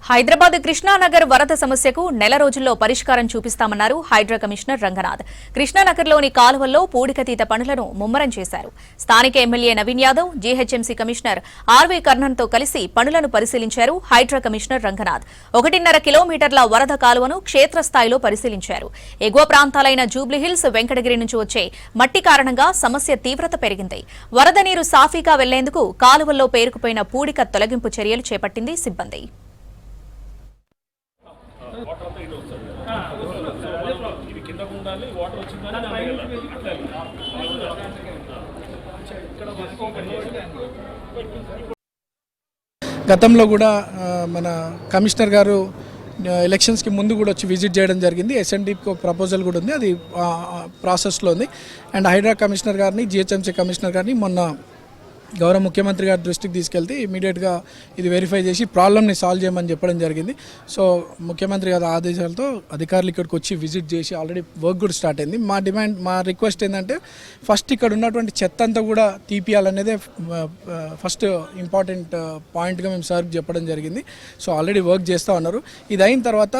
హైదరాబాద్ కృష్ణానగర్ వరద సమస్యకు నెల రోజుల్లో పరిష్కారం చూపిస్తామన్నారు హైడ్రా కమిషనర్ రంగనాథ్. కృష్ణానగర్లోని కాలువల్లో పూడికతీత పనులను ముమ్మరం చేశారు. స్థానిక MLA Naveen Yadav, GHMC commissioner RV కర్ణన్తో కలిసి పనులను పరిశీలించారు హైడ్రా కమిషనర్ రంగనాథ్. 1.5 కిలోమీటర్ల వరద కాలువను క్షేత్రస్థాయిలో పరిశీలించారు. ఎగువ ప్రాంతాలైన జూబ్లీహిల్స్, వెంకటగిరి నుంచి వచ్చే మట్టి కారణంగా సమస్య తీవ్రత పెరిగింది. వరద నీరు సాఫీగా వెళ్లేందుకు కాలువల్లో పేరుకుపోయిన పూడిక తొలగింపు చర్యలు చేపట్టింది సిబ్బంది. గతంలో కూడా మన కమిషనర్ గారు ఎలక్షన్స్కి ముందు కూడా వచ్చి విజిట్ చేయడం జరిగింది. ఎస్ఎన్డీకి ఒక ప్రపోజల్ కూడా ఉంది, అది ప్రాసెస్లో ఉంది. అండ్ హైడ్రా కమిషనర్ గారిని, జిహెచ్ఎంసీ కమిషనర్ గారిని మొన్న గౌరవ ముఖ్యమంత్రి గారి దృష్టికి తీసుకెళ్తే ఇమీడియట్గా ఇది వెరిఫై చేసి ప్రాబ్లమ్ని సాల్వ్ చేయమని చెప్పడం జరిగింది. సో ముఖ్యమంత్రి గారి ఆదేశాలతో అధికారులు ఇక్కడికి వచ్చి విజిట్ చేసి ఆల్రెడీ వర్క్ కూడా స్టార్ట్ అయింది. మా రిక్వెస్ట్ ఏంటంటే ఫస్ట్ ఇక్కడ ఉన్నటువంటి చెత్త అంతా కూడా తీపియాలనేదే ఫస్ట్ ఇంపార్టెంట్ పాయింట్గా మేము సార్కి చెప్పడం జరిగింది. సో ఆల్రెడీ వర్క్ చేస్తూ ఉన్నారు. ఇది అయిన తర్వాత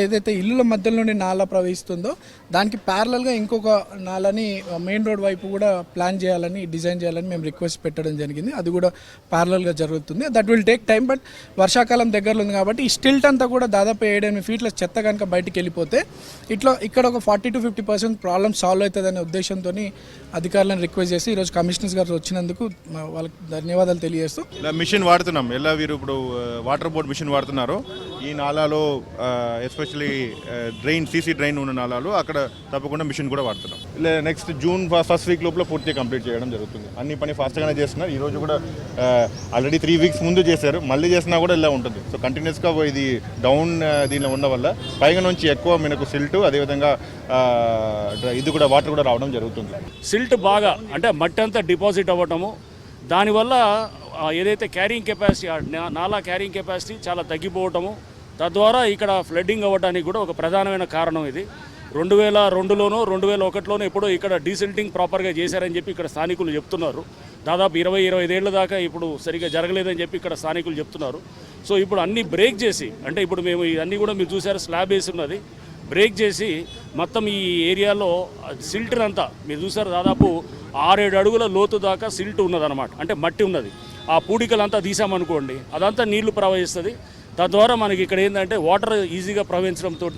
ఏదైతే ఇళ్ళ మధ్యలోని నాలా ప్రవహిస్తుందో దానికి ప్యారలల్గా ఇంకొక నాలని మెయిన్ రోడ్ వైపు కూడా ప్లాన్ చేయాలని, డిజైన్ చేయాలని మేము రిక్వెస్ట్ పెట్టడం జరిగింది. అది కూడా ప్యారలల్గా జరుగుతుంది. That will take time. But వర్షాకాలం దగ్గరలో ఉంది కాబట్టి ఈ స్టిల్ట్ అంతా కూడా దాదాపు 7-8 ఫీట్ల చెత్త కనుక బయటికి వెళ్ళిపోతే ఇక్కడ ఒక 40-50% ప్రాబ్లమ్ సాల్వ్ అవుతుందనే ఉద్దేశంతో అధికారులను రిక్వెస్ట్ చేసి ఈరోజు కమిషనర్స్ గారు వచ్చినందుకు వాళ్ళకి ధన్యవాదాలు తెలియజేస్తూ మిషన్ వాడుతున్నాం. ఎలా వీరు ఇప్పుడు వాటర్ బోర్డ్ మిషన్ వాడుతున్నారు. ఈ నాలాలో ఎస్పెషలీ డ్రైన్, సీసీ డ్రైన్ ఉన్న నాలాలు అక్కడ తప్పకుండా మిషన్ కూడా వాడుతున్నాం. నెక్స్ట్ జూన్ ఫస్ట్ వీక్ లోపల పూర్తిగా కంప్లీట్ చేయడం జరుగుతుంది. అన్ని పని ఫాస్ట్గానే చేస్తున్నారు. ఈరోజు కూడా ఆల్రెడీ 3 వీక్స్ ముందు చేశారు, మళ్ళీ చేసినా కూడా ఇలా ఉంటుంది. సో కంటిన్యూస్గా ఇది డౌన్ దీనిలో ఉన్న వల్ల పైగా నుంచి ఎక్కువ మనకు సిల్ట్, అదేవిధంగా ఇది కూడా వాటర్ కూడా రావడం జరుగుతుంది. సిల్ట్ బాగా అంటే మట్టి అంతా డిపాజిట్ అవ్వటము, దానివల్ల ఏదైతే క్యారింగ్ కెపాసిటీ, నాలా క్యారింగ్ కెపాసిటీ చాలా తగ్గిపోవటము, తద్వారా ఇక్కడ ఫ్లడ్డింగ్ అవ్వడానికి కూడా ఒక ప్రధానమైన కారణం ఇది. 2002లోనో 2001లోనో ఎప్పుడో ఇక్కడ డీసిల్టింగ్ ప్రాపర్గా చేశారని చెప్పి ఇక్కడ స్థానికులు చెప్తున్నారు. దాదాపు 20-25 ఏళ్ల దాకా ఇప్పుడు సరిగ్గా జరగలేదని చెప్పి ఇక్కడ స్థానికులు చెప్తున్నారు. సో ఇప్పుడు అన్నీ బ్రేక్ చేసి, అంటే ఇప్పుడు మేము ఇవన్నీ కూడా మీరు చూసారు, స్లాబ్ వేసి ఉన్నది, బ్రేక్ చేసి మొత్తం ఈ ఏరియాలో సిల్ట్ అంతా మీరు చూసారు, దాదాపు 6-7 అడుగుల లోతు దాకా సిల్ట్ ఉన్నదన్నమాట. అంటే మట్టి ఉన్నది. ఆ పూడికలంతా తీసామనుకోండి, అదంతా నీళ్లు ప్రవహిస్తుంది. తద్వారా మనకి ఇక్కడ ఏంటంటే వాటర్ ఈజీగా ప్రవహించడంతో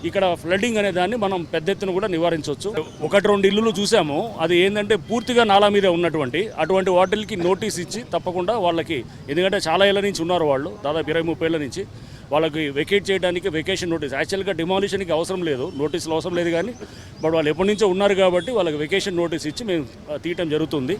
ఇక్కడ ఫ్లడ్డింగ్ అనే దాన్ని మనం పెద్ద ఎత్తున కూడా నివారించవచ్చు. 1-2 ఇల్లులు చూసాము. అది ఏంటంటే పూర్తిగా నాలా మీద ఉన్నటువంటి అటువంటి వాటికి నోటీస్ ఇచ్చి తప్పకుండా వాళ్ళకి, ఎందుకంటే చాలా ఏళ్ళ నుంచి ఉన్నారు వాళ్ళు, దాదాపు 20-30 ఏళ్ళ నుంచి, వాళ్ళకి వెకేట్ చేయడానికి వెకేషన్ నోటీస్, యాక్చువల్గా డిమాలిషన్కి అవసరం లేదు, నోటీసులు అవసరం లేదు, కానీ బట్ వాళ్ళు ఎప్పటి నుంచో ఉన్నారు కాబట్టి వాళ్ళకి వెకేషన్ నోటీస్ ఇచ్చి మేము తీయటం జరుగుతుంది.